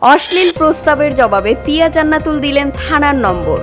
অশ্লীল প্রস্তাবের জবাবে পিয়া জান্নাতুল দিলেন থানার নম্বর।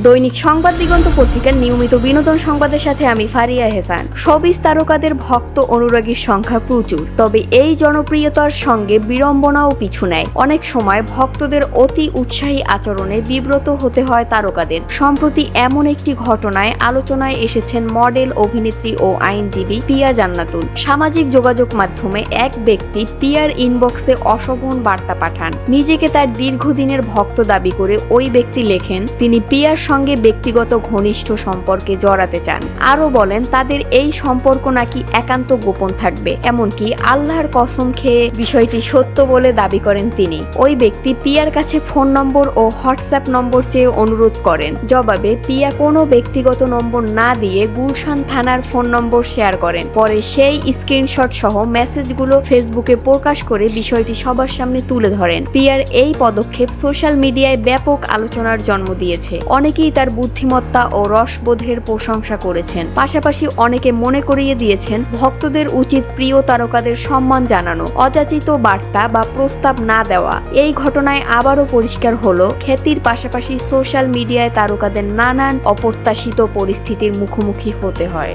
দৈনিক সংবাদ দিগন্ত পত্রিকার নিয়মিত বিনোদন সংবাদের সাথে আমি ফারিয়া এহসান। শোবিজ তারকাদের ভক্ত অনুরাগীর সংখ্যা প্রচুর, তবে এই জনপ্রিয়তার সঙ্গে বিড়ম্বনাও পিছু নেয়। অনেক সময় ভক্তদের অতি উৎসাহী আচরণে বিব্রত হতে হয় তারকাদের। সম্প্রতি এমন একটি ঘটনায় আলোচনায় এসেছেন মডেল, অভিনেত্রী ও আইনজীবী পিয়া জান্নাতুল। সামাজিক যোগাযোগ মাধ্যমে এক ব্যক্তি পিয়ার ইনবক্সে অশোভন বার্তা পাঠান। নিজেকে তার দীর্ঘদিনের ভক্ত দাবি করে ওই ব্যক্তি লেখেন তিনি পিয়ার সঙ্গে ব্যক্তিগত ঘনিষ্ঠ সম্পর্কে জড়াতে চান। আরও বলেন তাদের এই সম্পর্ক নাকি একান্ত গোপন থাকবে, এমনকি আল্লাহর কসম খেয়ে বিষয়টি সত্য বলে দাবি করেন তিনি। ওই ব্যক্তি পিয়ার কাছে ফোন নম্বর ও হোয়াটসঅ্যাপ নম্বর চেয়ে অনুরোধ করেন। জবাবে পিয়া কোনো ব্যক্তিগত নম্বর না দিয়ে গুলশান থানার ফোন নম্বর শেয়ার করেন। পরে সেই স্ক্রিনশট সহ মেসেজগুলো ফেসবুকে প্রকাশ করে বিষয়টি সবার সামনে তুলে ধরেন। পিয়ার এই পদক্ষেপ সোশ্যাল মিডিয়ায় ব্যাপক আলোচনার জন্ম দিয়েছে। অনেকেই তার বুদ্ধিমত্তা ও রসবোধের প্রশংসা করেছেন। পাশাপাশি অনেকে মনে করিয়ে দিয়েছেন ভক্তদের উচিত প্রিয় তারকাদের সম্মান জানানো, অযাচিত বার্তা বা প্রস্তাব না দেওয়া। এই ঘটনায় আবারও পরিষ্কার হলো খ্যাতির পাশাপাশি সোশ্যাল মিডিয়ায় তারকাদের নানান অপ্রত্যাশিত পরিস্থিতির মুখোমুখি হতে হয়।